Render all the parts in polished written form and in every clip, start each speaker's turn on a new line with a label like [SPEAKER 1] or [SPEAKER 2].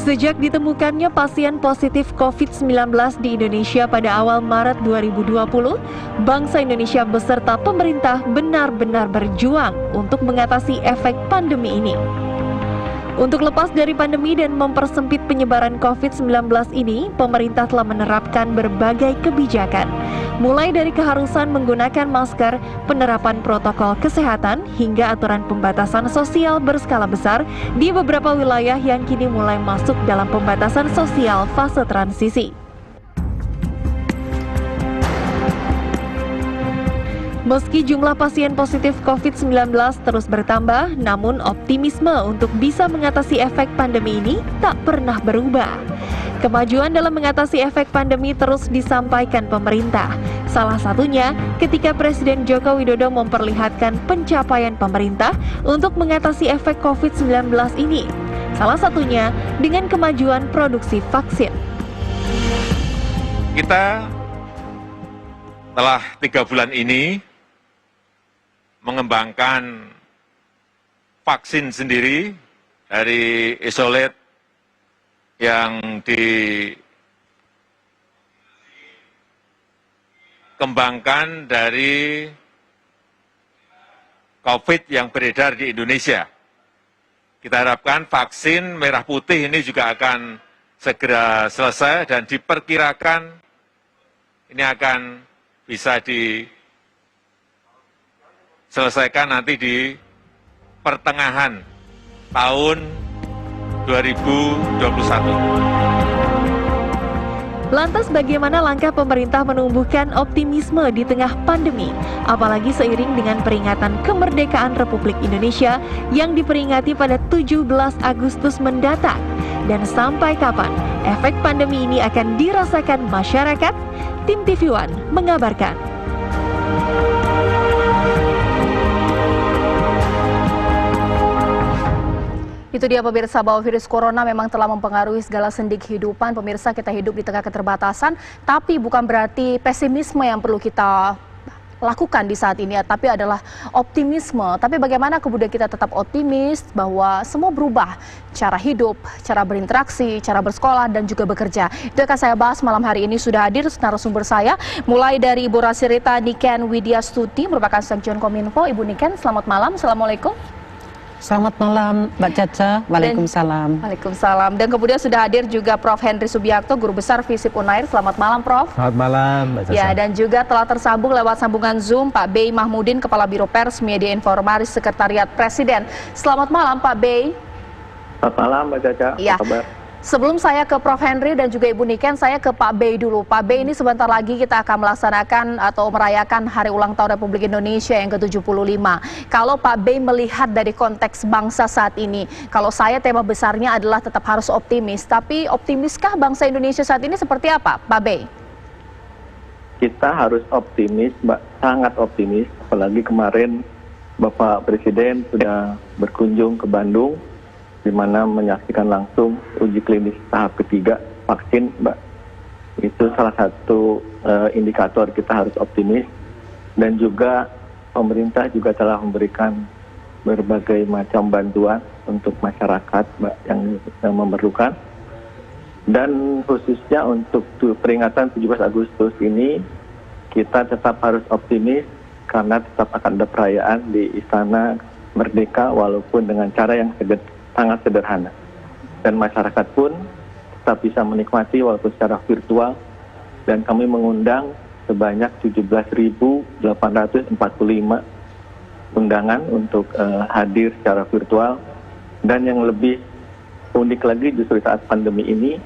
[SPEAKER 1] Sejak ditemukannya pasien positif COVID-19 di Indonesia pada awal Maret 2020, bangsa Indonesia beserta pemerintah benar-benar berjuang untuk mengatasi efek pandemi ini. Untuk lepas dari pandemi dan mempersempit penyebaran COVID-19 ini, pemerintah telah menerapkan berbagai kebijakan, mulai dari keharusan menggunakan masker, penerapan protokol kesehatan, hingga aturan pembatasan sosial berskala besar di beberapa wilayah yang kini mulai masuk dalam pembatasan sosial fase transisi. Meski jumlah pasien positif COVID-19 terus bertambah, namun optimisme untuk bisa mengatasi efek pandemi ini tak pernah berubah. Kemajuan dalam mengatasi efek pandemi terus disampaikan pemerintah. Salah satunya ketika Presiden Joko Widodo memperlihatkan pencapaian pemerintah untuk mengatasi efek COVID-19 ini. Salah satunya dengan kemajuan produksi vaksin.
[SPEAKER 2] Kita telah 3 bulan ini mengembangkan vaksin sendiri dari isolat yang dikembangkan dari COVID yang beredar di Indonesia. Kita harapkan vaksin merah putih ini juga akan segera selesai dan diperkirakan ini akan bisa diselesaikan nanti di pertengahan tahun 2021.
[SPEAKER 1] Lantas bagaimana langkah pemerintah menumbuhkan optimisme di tengah pandemi, apalagi seiring dengan peringatan kemerdekaan Republik Indonesia yang diperingati pada 17 Agustus mendatang? Dan sampai kapan efek pandemi ini akan dirasakan masyarakat? Tim TV One mengabarkan.
[SPEAKER 3] Itu dia pemirsa, bahwa virus corona memang telah mempengaruhi segala sendi kehidupan. Pemirsa, kita hidup di tengah keterbatasan, tapi bukan berarti pesimisme yang perlu kita lakukan di saat ini, tapi adalah optimisme. Tapi bagaimana kemudian kita tetap optimis bahwa semua berubah, cara hidup, cara berinteraksi, cara bersekolah, dan juga bekerja. Itu akan saya bahas malam hari ini. Sudah hadir narasumber saya, mulai dari Ibu Rasirita Niken Widyastuti, merupakan Sekjen Kominfo. Ibu Niken, selamat malam. Assalamualaikum.
[SPEAKER 4] Selamat malam Mbak Caca, Waalaikumsalam.
[SPEAKER 3] Waalaikumsalam. Dan kemudian sudah hadir juga Prof. Henry Subiakto, Guru Besar FISIP Unair. Selamat malam Prof.
[SPEAKER 5] Selamat malam Mbak Caca.
[SPEAKER 3] Ya, dan juga telah tersambung lewat sambungan Zoom Pak Bey Mahmudin, Kepala Biro Pers Media Informasi Sekretariat Presiden. Selamat malam Pak Bey.
[SPEAKER 6] Selamat malam Mbak Caca,
[SPEAKER 3] ya.
[SPEAKER 6] Apa kabar?
[SPEAKER 3] Sebelum saya ke Prof. Henry dan juga Ibu Niken, saya ke Pak Bey dulu. Pak Bey, ini sebentar lagi kita akan melaksanakan atau merayakan Hari Ulang Tahun Republik Indonesia yang ke-75. Kalau Pak Bey melihat dari konteks bangsa saat ini, kalau saya tema besarnya adalah tetap harus optimis. Tapi optimiskah bangsa Indonesia saat ini seperti apa, Pak Bey?
[SPEAKER 6] Kita harus optimis, Mbak, sangat optimis. Apalagi kemarin Bapak Presiden sudah berkunjung ke Bandung, di mana menyaksikan langsung uji klinis tahap ketiga vaksin, Mbak. Itu salah satu indikator kita harus optimis. Dan juga pemerintah juga telah memberikan berbagai macam bantuan untuk masyarakat, Mbak, yang memerlukan. Dan khususnya untuk peringatan 17 Agustus ini, kita tetap harus optimis karena tetap akan ada perayaan di Istana Merdeka walaupun dengan cara yang sangat sederhana, dan masyarakat pun tetap bisa menikmati walaupun secara virtual. Dan kami mengundang sebanyak 17.845 undangan untuk hadir secara virtual. Dan yang lebih unik lagi justru saat pandemi ini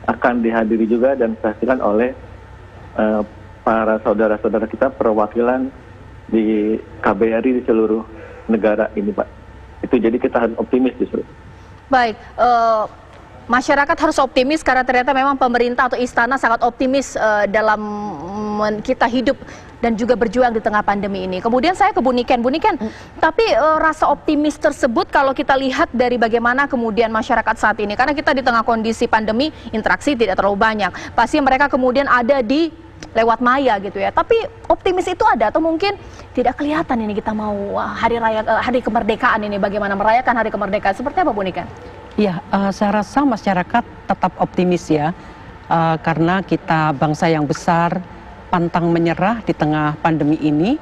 [SPEAKER 6] akan dihadiri juga dan disaksikan oleh para saudara-saudara kita perwakilan di KBRI di seluruh negara ini, Pak. Itu jadi kita harus optimis justru.
[SPEAKER 3] Baik, masyarakat harus optimis karena ternyata memang pemerintah atau istana sangat optimis dalam kita hidup dan juga berjuang di tengah pandemi ini. Kemudian saya ke Bu Niken. Bu Niken, tapi rasa optimis tersebut kalau kita lihat dari bagaimana kemudian masyarakat saat ini, karena kita di tengah kondisi pandemi, interaksi tidak terlalu banyak. Pasti mereka kemudian ada di lewat maya gitu ya. Tapi optimis itu ada atau mungkin tidak kelihatan ini kita mau hari kemerdekaan ini, bagaimana merayakan hari kemerdekaan. Seperti apa Bu Niken?
[SPEAKER 4] Ya, saya rasa masyarakat tetap optimis ya, karena kita bangsa yang besar, pantang menyerah di tengah pandemi ini.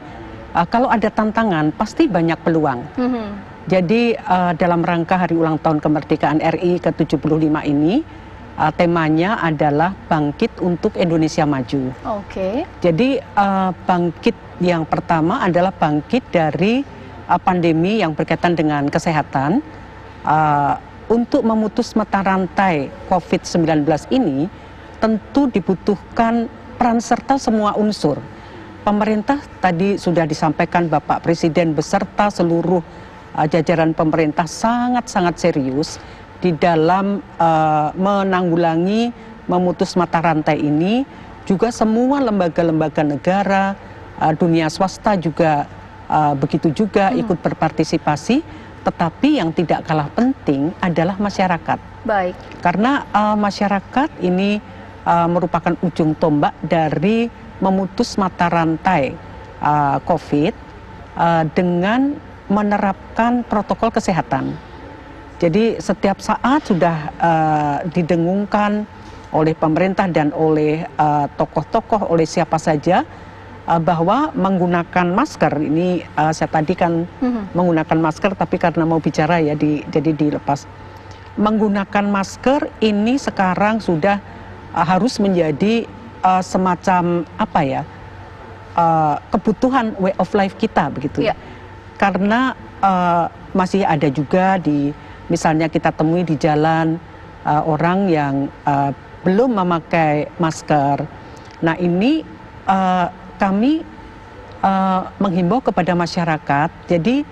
[SPEAKER 4] Kalau ada tantangan, pasti banyak peluang. Jadi dalam rangka hari ulang tahun kemerdekaan RI ke-75 ini, temanya adalah bangkit untuk Indonesia maju.
[SPEAKER 3] Oke.
[SPEAKER 4] Jadi bangkit yang pertama adalah bangkit dari pandemi yang berkaitan dengan kesehatan. Untuk memutus mata rantai COVID-19 ini tentu dibutuhkan peran serta semua unsur. Pemerintah tadi sudah disampaikan Bapak Presiden beserta seluruh jajaran pemerintah sangat-sangat serius di dalam menanggulangi memutus mata rantai ini. Juga semua lembaga-lembaga negara, dunia swasta juga begitu juga ikut berpartisipasi. Tetapi yang tidak kalah penting adalah masyarakat.
[SPEAKER 3] Baik.
[SPEAKER 4] Karena masyarakat ini merupakan ujung tombak dari memutus mata rantai COVID dengan menerapkan protokol kesehatan. Jadi setiap saat sudah didengungkan oleh pemerintah dan oleh tokoh-tokoh, oleh siapa saja, bahwa menggunakan masker ini, saya tadi kan menggunakan masker, tapi karena mau bicara ya jadi dilepas. Menggunakan masker ini sekarang sudah harus menjadi semacam apa ya, kebutuhan way of life kita begitu.
[SPEAKER 3] Ya.
[SPEAKER 4] Karena masih ada juga misalnya kita temui di jalan orang yang belum memakai masker. Nah ini kami menghimbau kepada masyarakat, jadi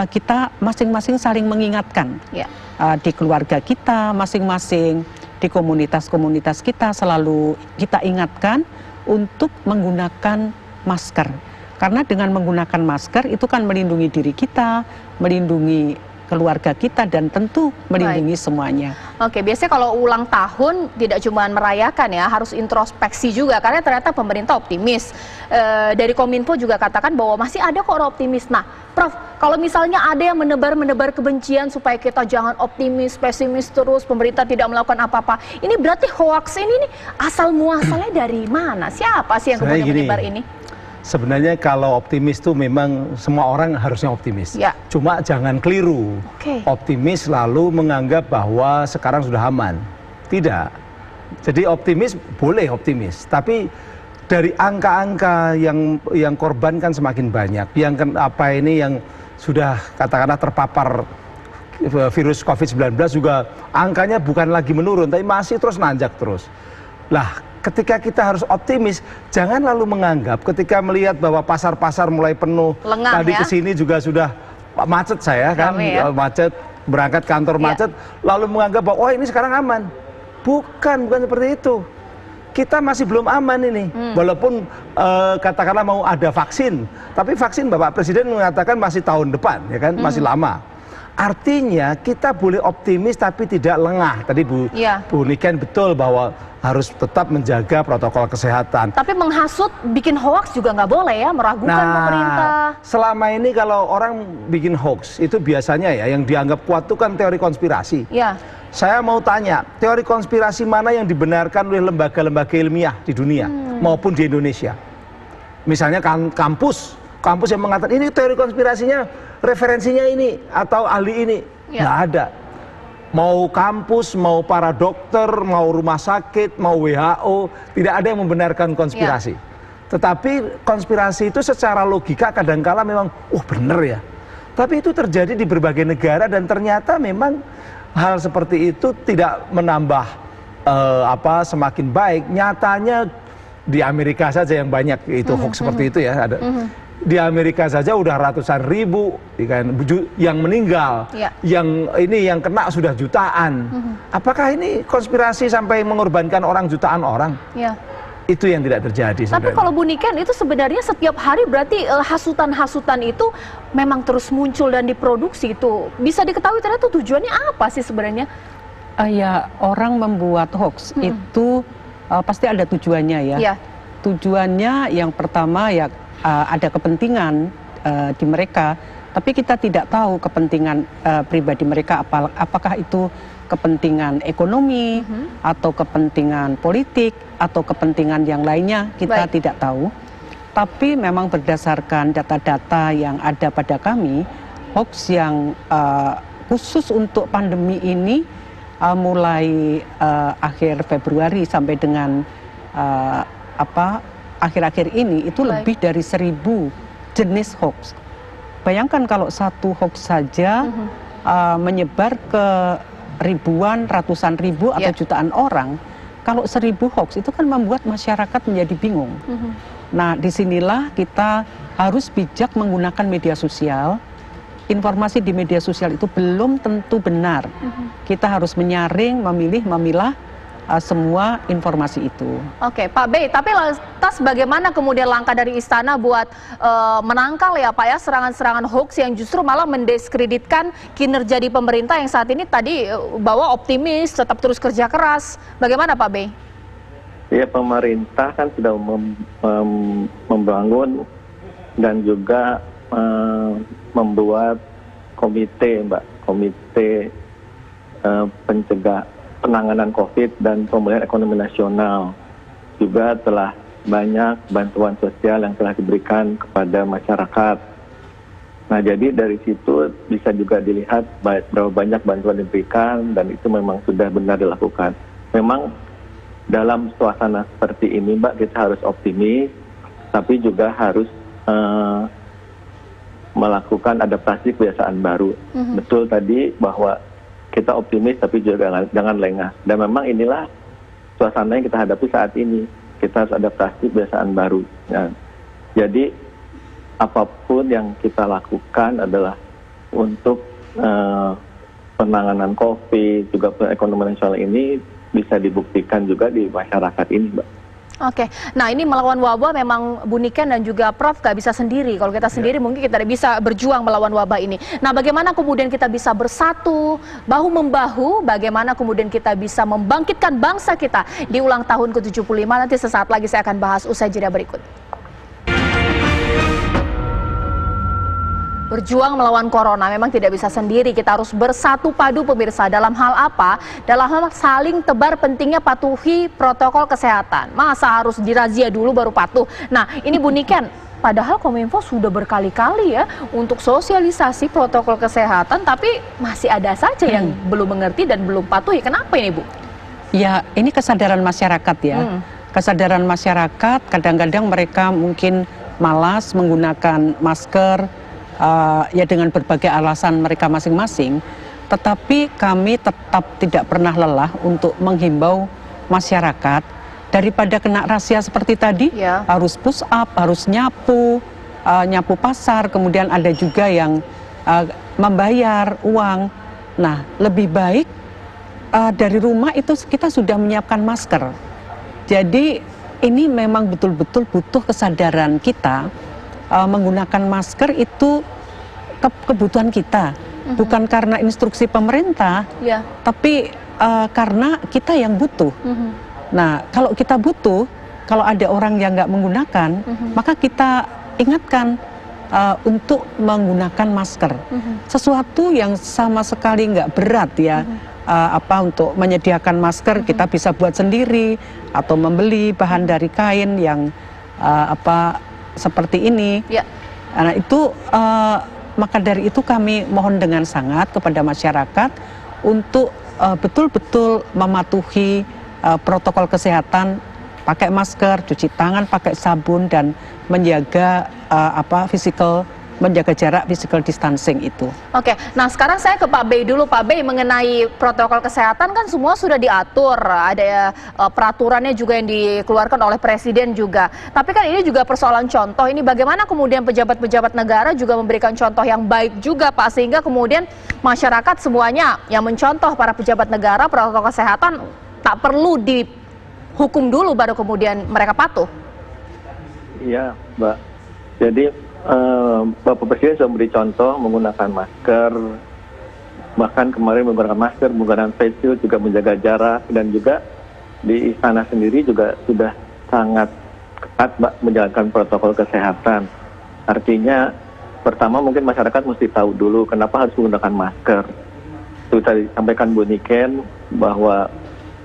[SPEAKER 4] kita masing-masing saling mengingatkan.
[SPEAKER 3] Ya.
[SPEAKER 4] Di keluarga kita masing-masing, di komunitas-komunitas kita selalu kita ingatkan untuk menggunakan masker. Karena dengan menggunakan masker itu kan melindungi diri kita, melindungi keluarga kita, dan tentu melindungi semuanya.
[SPEAKER 3] Oke, biasanya kalau ulang tahun tidak cuma merayakan ya, harus introspeksi juga, karena ternyata pemerintah optimis. Dari Kominfo juga katakan bahwa masih ada kok orang optimis. Nah, Prof, kalau misalnya ada yang menebar kebencian supaya kita jangan optimis, pesimis terus, pemerintah tidak melakukan apa-apa, ini berarti hoax ini asal muasalnya dari mana? Siapa sih yang kemudian menyebar ini?
[SPEAKER 5] Sebenarnya kalau optimis tuh memang semua orang harusnya optimis.
[SPEAKER 3] Ya.
[SPEAKER 5] Cuma jangan keliru.
[SPEAKER 3] Oke.
[SPEAKER 5] Optimis lalu menganggap bahwa sekarang sudah aman. Tidak. Jadi optimis boleh optimis, tapi dari angka-angka yang korban kan semakin banyak. Yang sudah katakanlah terpapar virus COVID-19 juga angkanya bukan lagi menurun, tapi masih terus nanjak terus. Lah, ketika kita harus optimis, jangan lalu menganggap ketika melihat bahwa pasar-pasar mulai penuh,
[SPEAKER 3] lengah,
[SPEAKER 5] tadi
[SPEAKER 3] ya?
[SPEAKER 5] kesini juga sudah macet saya kan,
[SPEAKER 3] ya?
[SPEAKER 5] Macet, berangkat kantor macet, lalu menganggap bahwa oh ini sekarang aman. Bukan seperti itu. Kita masih belum aman ini, walaupun katakanlah mau ada vaksin, tapi vaksin Bapak Presiden mengatakan masih tahun depan, ya kan, masih lama. Artinya kita boleh optimis tapi tidak lengah. Tadi Bu Niken betul bahwa harus tetap menjaga protokol kesehatan.
[SPEAKER 3] Tapi menghasut, bikin hoax juga nggak boleh ya, meragukan pemerintah.
[SPEAKER 5] Selama ini kalau orang bikin hoax itu biasanya ya yang dianggap kuat itu kan teori konspirasi.
[SPEAKER 3] Ya.
[SPEAKER 5] Saya mau tanya, teori konspirasi mana yang dibenarkan oleh lembaga-lembaga ilmiah di dunia maupun di Indonesia? Misalnya kampus yang mengatakan ini teori konspirasinya, referensinya ini atau ahli ini, nggak ada. Mau kampus, mau para dokter, mau rumah sakit, mau WHO, tidak ada yang membenarkan konspirasi. Tetapi konspirasi itu secara logika kadangkala memang, bener ya. Tapi itu terjadi di berbagai negara dan ternyata memang hal seperti itu tidak menambah semakin baik. Nyatanya di Amerika saja yang banyak itu hoax seperti itu ya. Ada. Di Amerika saja udah ratusan ribu yang meninggal, yang kena sudah jutaan. Apakah ini konspirasi sampai mengorbankan jutaan orang?
[SPEAKER 3] Ya.
[SPEAKER 5] Itu yang tidak terjadi.
[SPEAKER 3] Tapi kalau Bu Niken itu sebenarnya setiap hari berarti hasutan-hasutan itu memang terus muncul dan diproduksi itu. Bisa diketahui ternyata tujuannya apa sih sebenarnya?
[SPEAKER 4] Ya, orang membuat hoax itu pasti ada tujuannya ya.
[SPEAKER 3] Ya.
[SPEAKER 4] Tujuannya yang pertama ya ada kepentingan di mereka Tapi kita tidak tahu kepentingan pribadi mereka, apakah itu kepentingan ekonomi atau kepentingan politik atau kepentingan yang lainnya, kita tidak tahu. Tapi memang berdasarkan data-data yang ada pada kami, hoax yang khusus untuk pandemi ini mulai akhir Februari sampai dengan akhir-akhir ini itu lebih dari 1.000 jenis hoax. Bayangkan kalau satu hoax saja menyebar ke ribuan, ratusan ribu atau jutaan orang, kalau 1.000 hoax itu kan membuat masyarakat menjadi bingung. Nah, disinilah kita harus bijak menggunakan media sosial. Informasi di media sosial itu belum tentu benar. Kita harus menyaring, memilih, memilah semua informasi itu.
[SPEAKER 3] Oke, Pak Bey, tapi lantas bagaimana kemudian langkah dari Istana buat menangkal ya Pak ya serangan-serangan hoax yang justru malah mendiskreditkan kinerja di pemerintah yang saat ini tadi bahwa optimis, tetap terus kerja keras. Bagaimana Pak Bey?
[SPEAKER 6] Ya, pemerintah kan sudah membangun dan juga membuat komite, komite penanganan COVID dan pemulihan ekonomi nasional. Juga telah banyak bantuan sosial yang telah diberikan kepada masyarakat. Nah, jadi dari situ bisa juga dilihat berapa banyak bantuan diberikan dan itu memang sudah benar dilakukan. Memang dalam suasana seperti ini, Mbak, kita harus optimis, tapi juga harus melakukan adaptasi kebiasaan baru. Betul tadi bahwa kita optimis tapi juga jangan lengah. Dan memang inilah suasana yang kita hadapi saat ini. Kita harus adaptasi kebiasaan baru. Nah, jadi apapun yang kita lakukan adalah untuk penanganan COVID, juga ekonomi nasional ini bisa dibuktikan juga di masyarakat ini, Mbak.
[SPEAKER 3] Oke, nah ini melawan wabah memang Bu Niken dan juga Prof gak bisa sendiri. Kalau kita sendiri mungkin kita tidak bisa berjuang melawan wabah ini. Nah, bagaimana kemudian kita bisa bersatu, bahu-membahu, bagaimana kemudian kita bisa membangkitkan bangsa kita di ulang tahun ke-75. Nanti sesaat lagi saya akan bahas usai jeda berikut. Berjuang melawan corona memang tidak bisa sendiri, kita harus bersatu padu pemirsa. Dalam hal apa? Dalam hal saling tebar pentingnya patuhi protokol kesehatan. Masa harus dirazia dulu baru patuh? Nah, ini Bu Niken, padahal Kominfo sudah berkali-kali ya untuk sosialisasi protokol kesehatan, tapi masih ada saja yang belum mengerti dan belum patuhi. Kenapa ini Bu?
[SPEAKER 4] Ya, ini kesadaran masyarakat ya. Kesadaran masyarakat, kadang-kadang mereka mungkin malas menggunakan masker, ya dengan berbagai alasan mereka masing-masing, tetapi kami tetap tidak pernah lelah untuk menghimbau masyarakat daripada kena razia seperti tadi, harus push up, harus nyapu pasar, kemudian ada juga yang membayar uang. Nah, lebih baik dari rumah itu kita sudah menyiapkan masker. Jadi ini memang betul-betul butuh kesadaran kita. Menggunakan masker itu kebutuhan kita, bukan karena instruksi pemerintah, tapi karena kita yang butuh. Nah, kalau kita butuh, kalau ada orang yang nggak menggunakan, maka kita ingatkan untuk menggunakan masker. Sesuatu yang sama sekali nggak berat ya, untuk menyediakan masker kita bisa buat sendiri atau membeli bahan dari kain yang seperti ini. Nah, itu maka dari itu kami mohon dengan sangat kepada masyarakat untuk betul-betul mematuhi protokol kesehatan, pakai masker, cuci tangan pakai sabun dan menjaga menjaga jarak, physical distancing itu.
[SPEAKER 3] Oke, nah sekarang saya ke Pak Bey dulu. Pak Bey, mengenai protokol kesehatan kan semua sudah diatur, ada peraturannya juga yang dikeluarkan oleh Presiden juga. Tapi kan ini juga persoalan contoh, ini bagaimana kemudian pejabat-pejabat negara juga memberikan contoh yang baik juga Pak, sehingga kemudian masyarakat semuanya yang mencontoh para pejabat negara protokol kesehatan tak perlu dihukum dulu baru kemudian mereka patuh. Iya,
[SPEAKER 6] Mbak. Jadi Bapak Presiden sudah memberi contoh menggunakan masker, bahkan kemarin menggunakan masker, menggunakan face shield, juga menjaga jarak, dan juga di istana sendiri juga sudah sangat ketat, Mbak, menjalankan protokol kesehatan. Artinya pertama mungkin masyarakat mesti tahu dulu kenapa harus menggunakan masker. Itu tadi sampaikan Bu Niken bahwa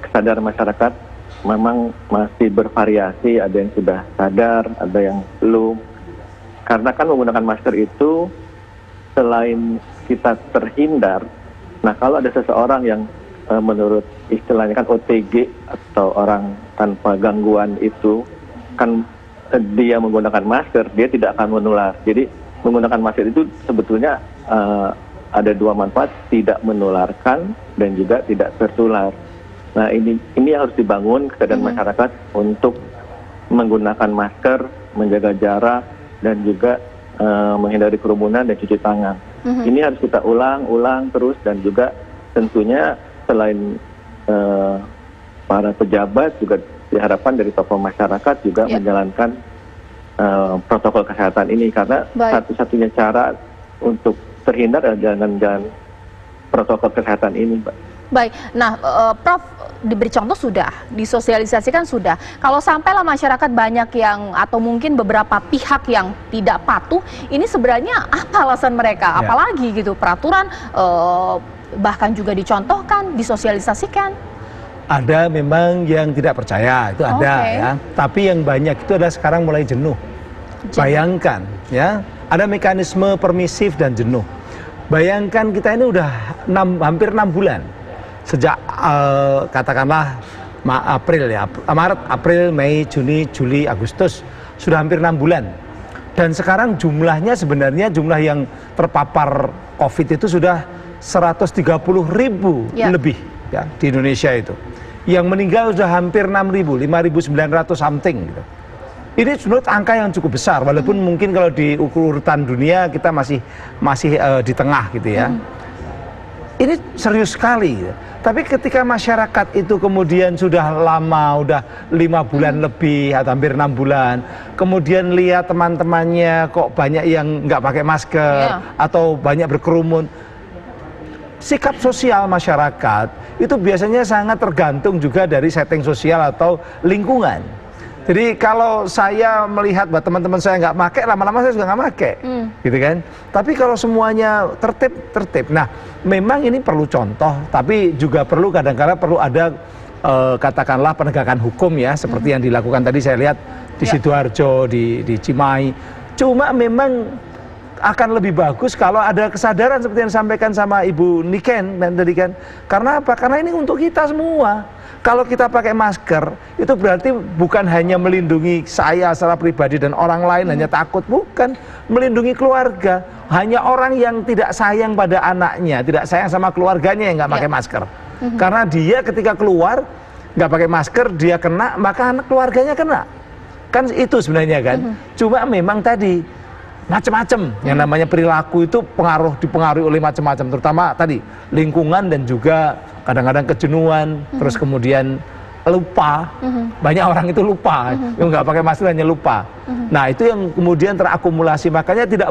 [SPEAKER 6] kesadaran masyarakat memang masih bervariasi, ada yang sudah sadar, ada yang belum. Karena kan menggunakan masker itu selain kita terhindar, nah kalau ada seseorang yang menurut istilahnya kan OTG atau orang tanpa gangguan itu, kan dia menggunakan masker, dia tidak akan menular. Jadi menggunakan masker itu sebetulnya ada dua manfaat, tidak menularkan dan juga tidak tertular. Nah ini yang harus dibangun kesadaran masyarakat untuk menggunakan masker, menjaga jarak, dan juga menghindari kerumunan dan cuci tangan. Ini harus kita ulang terus, dan juga tentunya selain para pejabat juga diharapkan dari tokoh masyarakat juga menjalankan protokol kesehatan ini, karena satu-satunya cara untuk terhindar adalah jalan protokol kesehatan ini, Mbak.
[SPEAKER 3] Baik, nah Prof, diberi contoh sudah, disosialisasikan sudah. Kalau sampailah masyarakat banyak yang atau mungkin beberapa pihak yang tidak patuh, ini sebenarnya apa alasan mereka? Apalagi gitu peraturan bahkan juga dicontohkan, disosialisasikan.
[SPEAKER 5] Ada memang yang tidak percaya, itu ada ya. Tapi yang banyak itu adalah sekarang mulai jenuh. Bayangkan ya, ada mekanisme permisif dan jenuh. Bayangkan kita ini udah hampir 6 bulan. Sejak katakanlah Maret, April, Mei, Juni, Juli, Agustus, sudah hampir 6 bulan. Dan sekarang jumlahnya sebenarnya jumlah yang terpapar COVID itu sudah 130.000 lebih ya di Indonesia itu. Yang meninggal sudah hampir 6.000, 5.900 something gitu. Ini menurut angka yang cukup besar, walaupun mungkin kalau di urutan dunia kita masih di tengah gitu ya. Ini serius sekali. Tapi ketika masyarakat itu kemudian sudah lama, udah 5 bulan lebih atau hampir 6 bulan, kemudian lihat teman-temannya kok banyak yang nggak pakai masker atau banyak berkerumun, sikap sosial masyarakat itu biasanya sangat tergantung juga dari setting sosial atau lingkungan. Jadi kalau saya melihat bahwa teman-teman saya nggak pakai, lama-lama saya juga nggak pakai, gitu kan. Tapi kalau semuanya tertib. Nah, memang ini perlu contoh, tapi juga perlu kadang-kadang perlu ada katakanlah penegakan hukum ya, seperti yang dilakukan tadi saya lihat di Sidoarjo, di Cimahi. Cuma memang akan lebih bagus kalau ada kesadaran seperti yang disampaikan sama Ibu Niken tadi kan. Karena apa? Karena ini untuk kita semua. Kalau kita pakai masker, itu berarti bukan hanya melindungi saya secara pribadi dan orang lain hanya takut, bukan. Melindungi keluarga. Hanya orang yang tidak sayang pada anaknya, tidak sayang sama keluarganya yang nggak pakai masker. Karena dia ketika keluar, nggak pakai masker, dia kena, maka anak keluarganya kena. Kan itu sebenarnya kan. Cuma memang tadi, macam-macam yang namanya perilaku itu dipengaruhi oleh macam-macam, terutama tadi lingkungan dan juga kadang-kadang kejenuhan, terus kemudian lupa. Banyak orang itu lupa, yang nggak pakai masker hanya lupa. Nah itu yang kemudian terakumulasi, makanya tidak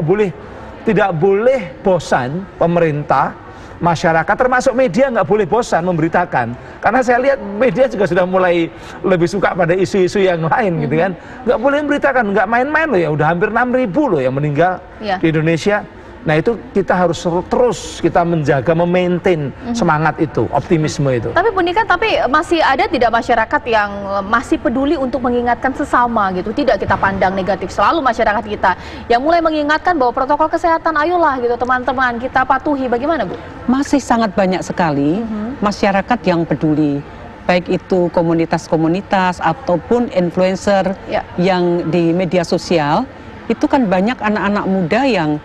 [SPEAKER 5] boleh bosan pemerintah, masyarakat, termasuk media nggak boleh bosan memberitakan. Karena saya lihat media juga sudah mulai lebih suka pada isu-isu yang lain gitu kan. Nggak boleh memberitakan, nggak main-main loh ya, udah hampir 6.000 loh yang meninggal di Indonesia. Nah itu kita harus terus kita menjaga, memaintain semangat itu, optimisme itu.
[SPEAKER 3] Tapi Bu Niken, tapi masih ada tidak masyarakat yang masih peduli untuk mengingatkan sesama gitu? Tidak kita pandang negatif selalu masyarakat kita yang mulai mengingatkan bahwa protokol kesehatan ayolah gitu teman-teman kita patuhi. Bagaimana Bu?
[SPEAKER 4] Masih sangat banyak sekali masyarakat yang peduli. Baik itu komunitas-komunitas ataupun influencer yang di media sosial, itu kan banyak anak-anak muda yang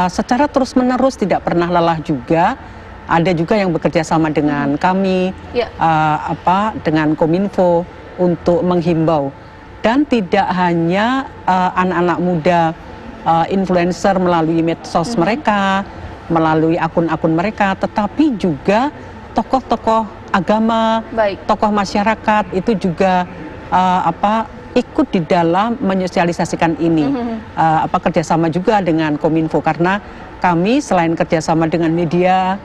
[SPEAKER 4] secara terus-menerus tidak pernah lelah juga. Ada juga yang bekerja sama dengan kami, dengan Kominfo untuk menghimbau. Dan tidak hanya anak-anak muda, influencer melalui medsos mereka, melalui akun-akun mereka, tetapi juga tokoh-tokoh agama, tokoh masyarakat itu juga ikut di dalam menyosialisasikan ini, kerjasama juga dengan Kominfo, karena kami selain kerjasama dengan media,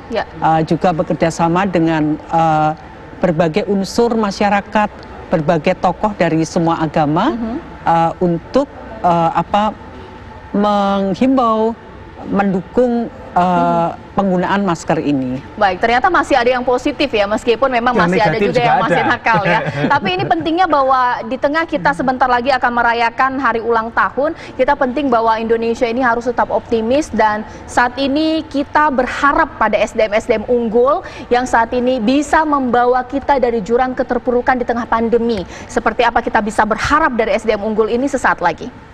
[SPEAKER 4] juga bekerjasama dengan berbagai unsur masyarakat, berbagai tokoh dari semua agama, untuk menghimbau, mendukung penggunaan masker ini.
[SPEAKER 3] Baik, ternyata masih ada yang positif ya, meskipun memang
[SPEAKER 5] Yang
[SPEAKER 3] masih ada
[SPEAKER 5] negatif
[SPEAKER 3] juga yang
[SPEAKER 5] juga
[SPEAKER 3] masih
[SPEAKER 5] ada.
[SPEAKER 3] nakal ya. Tapi ini pentingnya bahwa di tengah kita sebentar lagi akan merayakan hari ulang tahun, kita penting bahwa Indonesia ini harus tetap optimis, dan saat ini kita berharap pada SDM-SDM unggul yang saat ini bisa membawa kita dari jurang keterpurukan di tengah pandemi. Seperti apa kita bisa berharap dari SDM unggul ini sesaat lagi.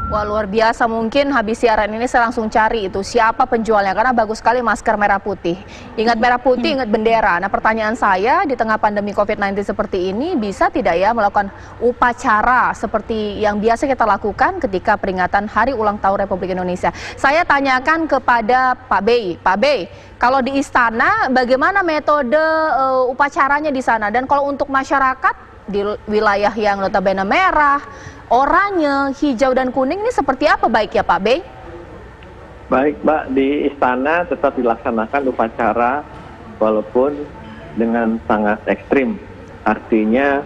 [SPEAKER 3] Wah, luar biasa. Mungkin habis siaran ini saya langsung cari itu siapa penjualnya, karena bagus sekali masker merah putih. Ingat merah putih, ingat bendera. Nah, pertanyaan saya, di tengah pandemi COVID-19 seperti ini, bisa tidak ya melakukan upacara seperti yang biasa kita lakukan ketika peringatan Hari Ulang Tahun Republik Indonesia? Saya tanyakan kepada Pak Bey. Pak Bey, kalau di istana bagaimana metode upacaranya di sana? Dan kalau untuk masyarakat di wilayah yang notabene merah, oranye, hijau, dan kuning ini seperti apa baik ya Pak Bey?
[SPEAKER 6] Baik Mbak, di istana tetap dilaksanakan upacara walaupun dengan sangat ekstrim. Artinya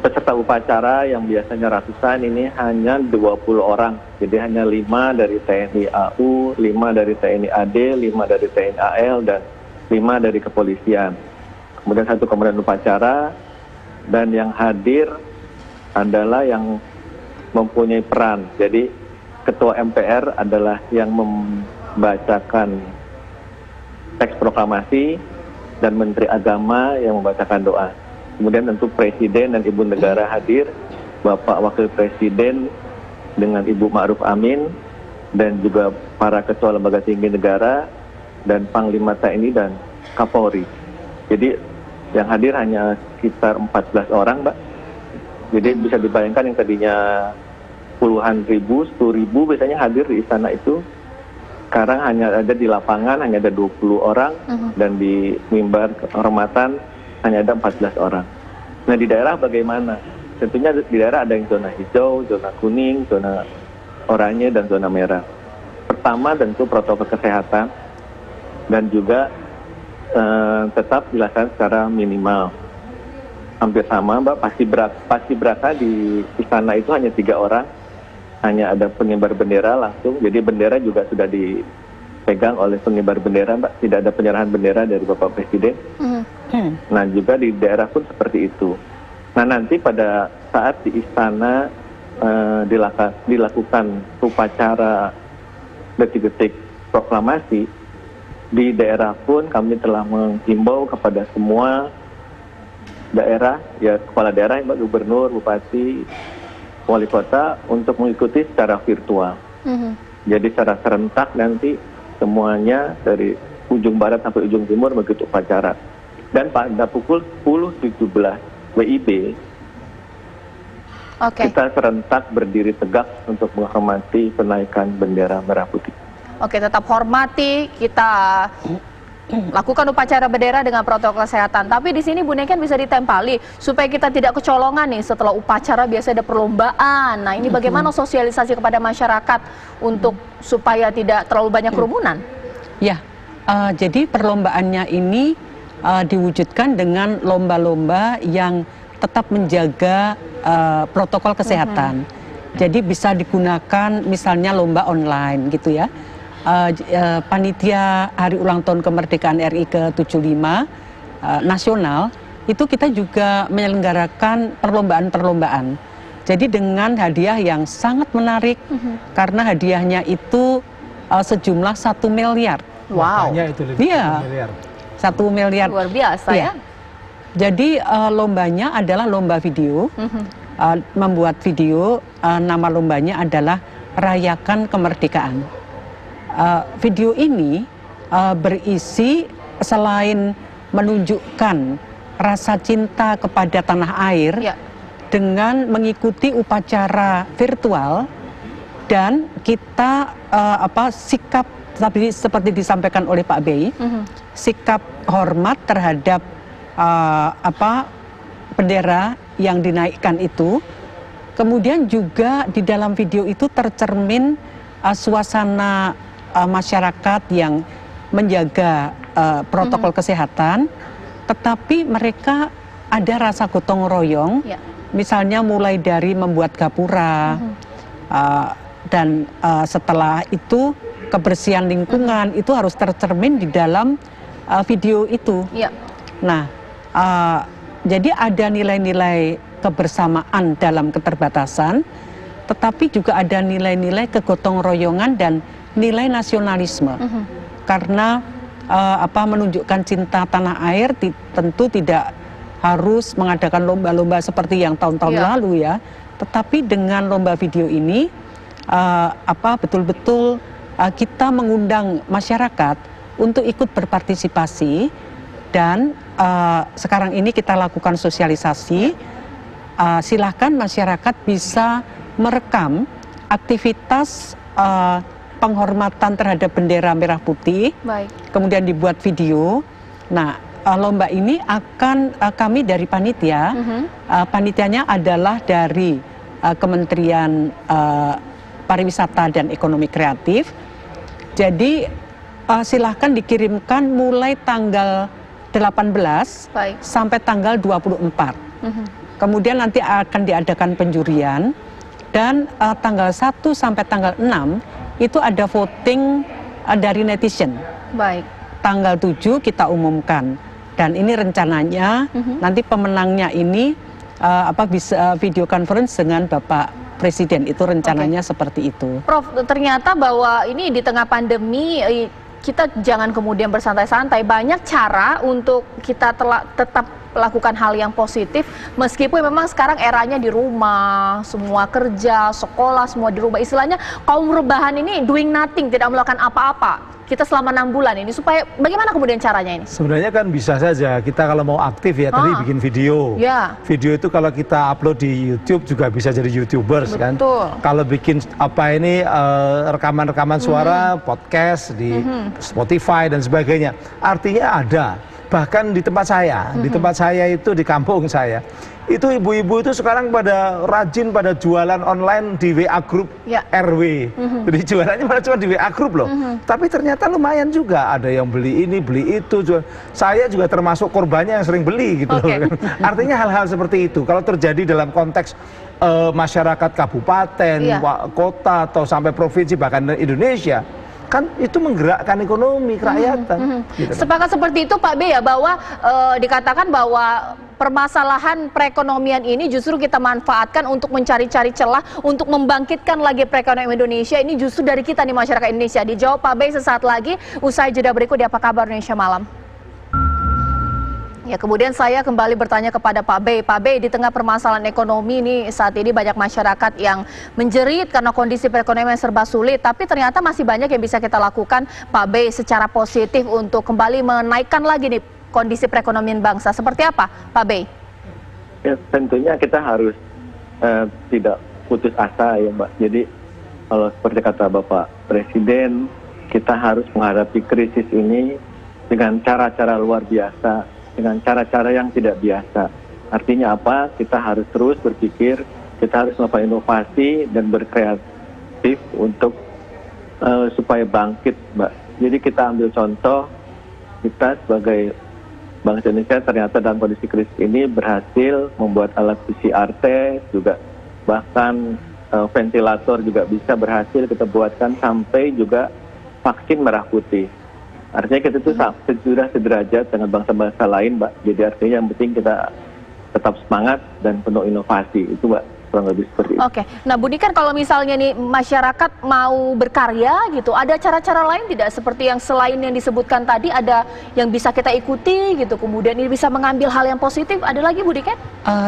[SPEAKER 6] peserta upacara yang biasanya ratusan ini hanya 20 orang. Jadi hanya 5 dari TNI AU, 5 dari TNI AD, 5 dari TNI AL, dan 5 dari kepolisian. Kemudian 1 komandan upacara, dan yang hadir adalah yang mempunyai peran. Jadi Ketua MPR adalah yang membacakan teks proklamasi dan Menteri Agama yang membacakan doa. Kemudian tentu Presiden dan Ibu Negara hadir, Bapak Wakil Presiden dengan Ibu Ma'ruf Amin, dan juga para Ketua Lembaga Tinggi Negara dan Panglima TNI dan Kapolri. Jadi yang hadir hanya sekitar 14 orang, Mbak. Jadi bisa dibayangkan yang tadinya puluhan ribu, 10.000 biasanya hadir di istana itu, sekarang hanya ada di lapangan hanya ada 20 orang, dan di mimbar kehormatan hanya ada 14 orang. Nah, di daerah bagaimana? Tentunya di daerah ada yang zona hijau, zona kuning, zona oranye, dan zona merah. Pertama tentu protokol kesehatan, dan juga tetap dilaksanakan secara minimal. Hampir sama Mbak, paski braka di istana itu hanya 3 orang, hanya ada pengibar bendera langsung, jadi bendera juga sudah dipegang oleh pengibar bendera Mbak, tidak ada penyerahan bendera dari Bapak Presiden. Nah juga di daerah pun seperti itu. Nah nanti pada saat di istana dilakukan upacara detik-detik proklamasi, di daerah pun kami telah menghimbau kepada semua daerah, ya kepala daerah, Mbak, Gubernur, Bupati, Wali Kota untuk mengikuti secara virtual. Jadi secara serentak nanti semuanya dari ujung barat sampai ujung timur begitu upacara. Dan pada pukul 10.17 WIB, kita serentak berdiri tegak untuk menghormati penaikan bendera merah putih.
[SPEAKER 3] Oke, tetap hormati, kita lakukan upacara bendera dengan protokol kesehatan. Tapi di sini Bu Neken bisa ditempali supaya kita tidak kecolongan nih setelah upacara biasa ada perlombaan. Nah, ini bagaimana sosialisasi kepada masyarakat untuk supaya tidak terlalu banyak kerumunan?
[SPEAKER 4] Ya, jadi perlombaannya ini diwujudkan dengan lomba-lomba yang tetap menjaga protokol kesehatan. Jadi bisa digunakan misalnya lomba online gitu ya. Panitia Hari Ulang Tahun Kemerdekaan RI ke-75 nasional itu kita juga menyelenggarakan perlombaan-perlombaan. Jadi dengan hadiah yang sangat menarik, karena hadiahnya itu sejumlah 1 miliar.
[SPEAKER 3] Wow.
[SPEAKER 5] Itu lebih
[SPEAKER 4] Iya, 1 miliar.
[SPEAKER 3] Luar biasa ya.
[SPEAKER 4] Jadi lombanya adalah lomba video, membuat video, nama lombanya adalah Rayakan Kemerdekaan. Video ini berisi selain menunjukkan rasa cinta kepada tanah air dengan mengikuti upacara virtual, dan kita sikap tadi seperti disampaikan oleh Pak Bey, sikap hormat terhadap bendera yang dinaikkan itu. Kemudian juga di dalam video itu tercermin suasana masyarakat yang menjaga protokol kesehatan, tetapi mereka ada rasa gotong royong misalnya mulai dari membuat gapura, dan setelah itu kebersihan lingkungan itu harus tercermin di dalam video itu.
[SPEAKER 3] Ya.
[SPEAKER 4] Nah, jadi ada nilai-nilai kebersamaan dalam keterbatasan, tetapi juga ada nilai-nilai kegotong royongan dan nilai nasionalisme. Karena menunjukkan cinta tanah air tentu tidak harus mengadakan lomba-lomba seperti yang tahun-tahun lalu ya, tetapi dengan lomba video ini betul-betul kita mengundang masyarakat untuk ikut berpartisipasi, dan sekarang ini kita lakukan sosialisasi. Silahkan masyarakat bisa merekam aktivitas penghormatan terhadap bendera merah putih, kemudian dibuat video. Nah, lomba ini akan kami dari panitia, panitianya adalah dari Kementerian Pariwisata dan Ekonomi Kreatif. Jadi silahkan dikirimkan mulai tanggal 18 sampai tanggal 24. Kemudian nanti akan diadakan penjurian, dan tanggal 1 sampai tanggal 6 itu ada voting dari netizen. Tanggal 7 kita umumkan, dan ini rencananya nanti pemenangnya ini bisa video conference dengan Bapak Presiden, itu rencananya seperti itu.
[SPEAKER 3] Prof, ternyata bahwa ini di tengah pandemi kita jangan kemudian bersantai-santai, banyak cara untuk kita tetap lakukan hal yang positif, meskipun memang sekarang eranya di rumah, semua kerja, sekolah, semua di rumah. Istilahnya kaum rebahan ini doing nothing, tidak melakukan apa-apa. Kita selama 6 bulan ini, supaya bagaimana kemudian caranya ini?
[SPEAKER 5] Sebenarnya kan bisa saja kita kalau mau aktif ya, tadi bikin video. Video itu kalau kita upload di YouTube juga bisa jadi YouTubers kan. Kalau bikin rekaman-rekaman suara, podcast di Spotify dan sebagainya. Artinya ada. Bahkan di tempat saya itu di kampung saya, itu ibu-ibu itu sekarang pada rajin pada jualan online di WA Group RW. Jadi jualannya malah cuma di WA Group loh. Tapi ternyata lumayan juga, ada yang beli ini, beli itu. Saya juga termasuk korbannya yang sering beli gitu loh. Artinya hal-hal seperti itu kalau terjadi dalam konteks masyarakat kabupaten, kota atau sampai provinsi bahkan Indonesia, kan itu menggerakkan ekonomi kerakyatan. Gitu.
[SPEAKER 3] Sepakat seperti itu Pak B ya, bahwa dikatakan bahwa permasalahan perekonomian ini justru kita manfaatkan untuk mencari-cari celah untuk membangkitkan lagi perekonomian Indonesia. Ini justru dari kita nih, masyarakat Indonesia. Dijawab Pak B sesaat lagi, usai jeda berikut di Apa Kabar Indonesia Malam. Ya, kemudian saya kembali bertanya kepada Pak B. Pak B, di tengah permasalahan ekonomi ini saat ini banyak masyarakat yang menjerit karena kondisi perekonomian serba sulit, tapi ternyata masih banyak yang bisa kita lakukan Pak B secara positif untuk kembali menaikkan lagi nih kondisi perekonomian bangsa. Seperti apa Pak B?
[SPEAKER 6] Ya, tentunya kita harus tidak putus asa ya Mbak. Jadi kalau seperti kata Bapak Presiden, kita harus menghadapi krisis ini dengan cara-cara luar biasa, dengan cara-cara yang tidak biasa. Artinya apa? Kita harus terus berpikir, kita harus melakukan inovasi dan berkreatif untuk supaya bangkit, Mbak. Jadi kita ambil contoh, kita sebagai bangsa Indonesia ternyata dalam kondisi krisis ini berhasil membuat alat PCR test, juga bahkan ventilator juga bisa berhasil kita buatkan, sampai juga vaksin merah putih. Artinya kita itu sudah sederajat dengan bangsa-bangsa lain, Mbak. Jadi artinya yang penting kita tetap semangat dan penuh inovasi. Itu, Mbak, kurang lebih seperti itu.
[SPEAKER 3] Oke, nah Budi, kan kalau misalnya nih masyarakat mau berkarya gitu, ada cara-cara lain tidak seperti yang selain yang disebutkan tadi, ada yang bisa kita ikuti gitu, kemudian ini bisa mengambil hal yang positif, ada lagi Budi kan?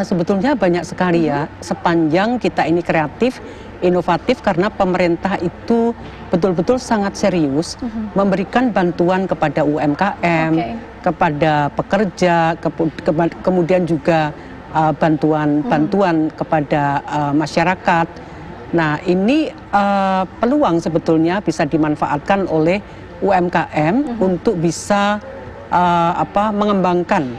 [SPEAKER 4] Sebetulnya banyak sekali ya, sepanjang kita ini kreatif, inovatif, karena pemerintah itu betul-betul sangat serius memberikan bantuan kepada UMKM, kepada pekerja, kemudian juga bantuan kepada masyarakat. Nah, ini peluang sebetulnya bisa dimanfaatkan oleh UMKM untuk bisa mengembangkan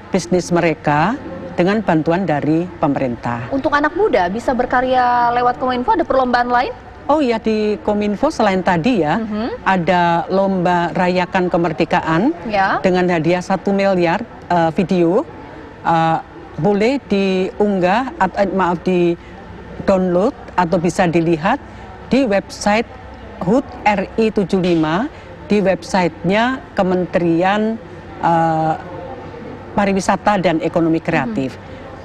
[SPEAKER 4] bisnis mereka dengan bantuan dari pemerintah.
[SPEAKER 3] Untuk anak muda bisa berkarya lewat Kominfo, ada perlombaan lain?
[SPEAKER 4] Oh ya, di Kominfo selain tadi ya, ada lomba rayakan kemerdekaan dengan hadiah 1 miliar video. boleh diunggah atau di download atau bisa dilihat di website HUT RI 75, di websitenya Kementerian Pariwisata dan Ekonomi Kreatif.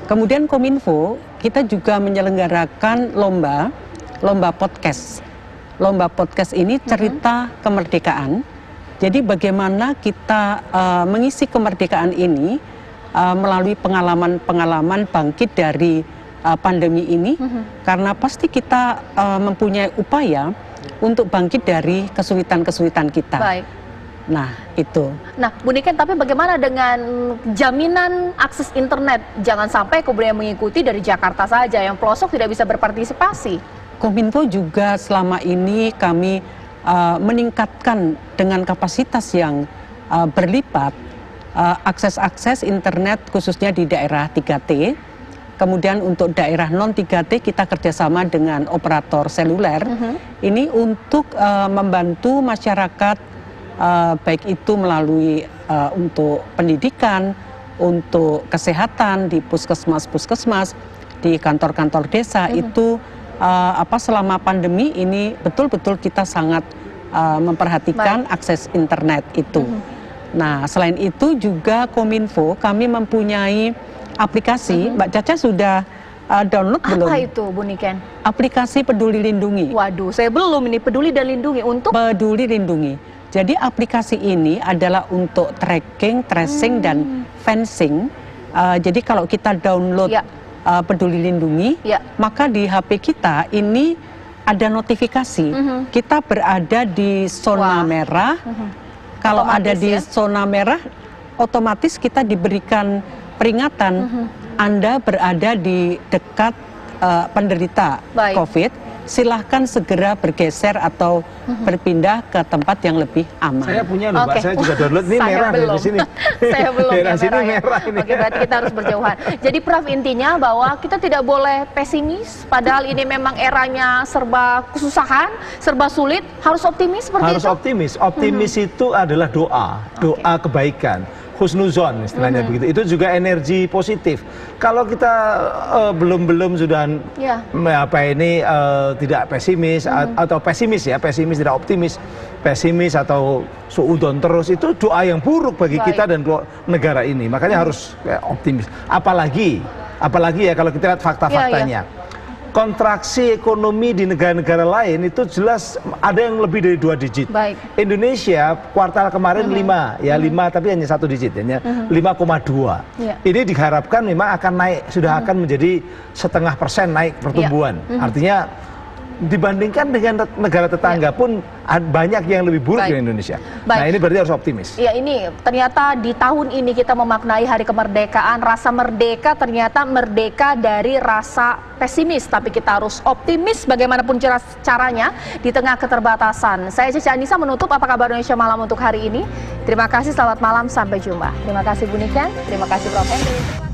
[SPEAKER 4] Kemudian Kominfo, kita juga menyelenggarakan lomba podcast. Lomba podcast ini cerita kemerdekaan. Jadi bagaimana kita mengisi kemerdekaan ini melalui pengalaman-pengalaman bangkit dari pandemi ini, karena pasti kita mempunyai upaya untuk bangkit dari kesulitan-kesulitan kita.
[SPEAKER 3] Baik.
[SPEAKER 4] Nah, itu.
[SPEAKER 3] Nah, Bu Niken, tapi bagaimana dengan jaminan akses internet? Jangan sampai kemudian mengikuti dari Jakarta saja, yang pelosok tidak bisa berpartisipasi.
[SPEAKER 4] Kominfo juga selama ini kami meningkatkan dengan kapasitas yang berlipat akses internet khususnya di daerah 3T. Kemudian untuk daerah non 3T kita kerjasama dengan operator seluler. Ini untuk membantu masyarakat baik itu melalui untuk pendidikan, untuk kesehatan di puskesmas, di kantor-kantor desa itu selama pandemi ini betul-betul kita sangat memperhatikan akses internet itu. Nah, selain itu juga Kominfo kami mempunyai aplikasi. Mbak Caca sudah download belum?
[SPEAKER 3] Apa itu, Bu Niken?
[SPEAKER 4] Aplikasi Peduli Lindungi.
[SPEAKER 3] Waduh, saya belum ini. Peduli dan Lindungi untuk?
[SPEAKER 4] Peduli Lindungi. Jadi aplikasi ini adalah untuk tracking, tracing, dan fencing. Jadi kalau kita download Peduli Lindungi, maka di HP kita ini ada notifikasi. Kita berada di zona merah. Kalau ada di zona merah, otomatis kita diberikan peringatan. Anda berada di dekat penderita COVID. Silahkan segera bergeser atau berpindah ke tempat yang lebih aman.
[SPEAKER 5] Saya punya loh, Mbak. Saya juga download. Ini merah dari sini.
[SPEAKER 3] Saya belum.
[SPEAKER 5] Daerah sini merah ini.
[SPEAKER 3] Oke, berarti kita harus berjauhan. Jadi Prof, intinya bahwa kita tidak boleh pesimis. Padahal ini memang eranya serba kesusahan, serba sulit. Harus optimis seperti itu?
[SPEAKER 5] Harus optimis. Optimis itu adalah doa kebaikan. Husnuzon istilahnya begitu. Itu juga energi positif. Kalau kita belum sudah tidak pesimis atau pesimis tidak optimis, pesimis atau suudon terus, itu doa yang buruk bagi kita dan negara ini. Makanya harus optimis. Apalagi ya kalau kita lihat fakta-faktanya. Kontraksi ekonomi di negara-negara lain itu jelas ada yang lebih dari 2 digit.
[SPEAKER 3] Baik.
[SPEAKER 5] Indonesia kuartal kemarin 5 tapi hanya 1 digit, hanya 5,2. Ini diharapkan memang akan naik, sudah akan menjadi 0,5% naik pertumbuhan. Artinya dibandingkan dengan negara tetangga pun banyak yang lebih buruk dari Indonesia. Nah, ini berarti harus optimis.
[SPEAKER 3] Ya, ini ternyata di tahun ini kita memaknai hari kemerdekaan, rasa merdeka ternyata merdeka dari rasa pesimis, tapi kita harus optimis bagaimanapun caranya di tengah keterbatasan. Saya Caca Anissa menutup Apa Kabar Indonesia Malam untuk hari ini. Terima kasih, selamat malam, sampai jumpa. Terima kasih Bu Niken, terima kasih Prof Henry.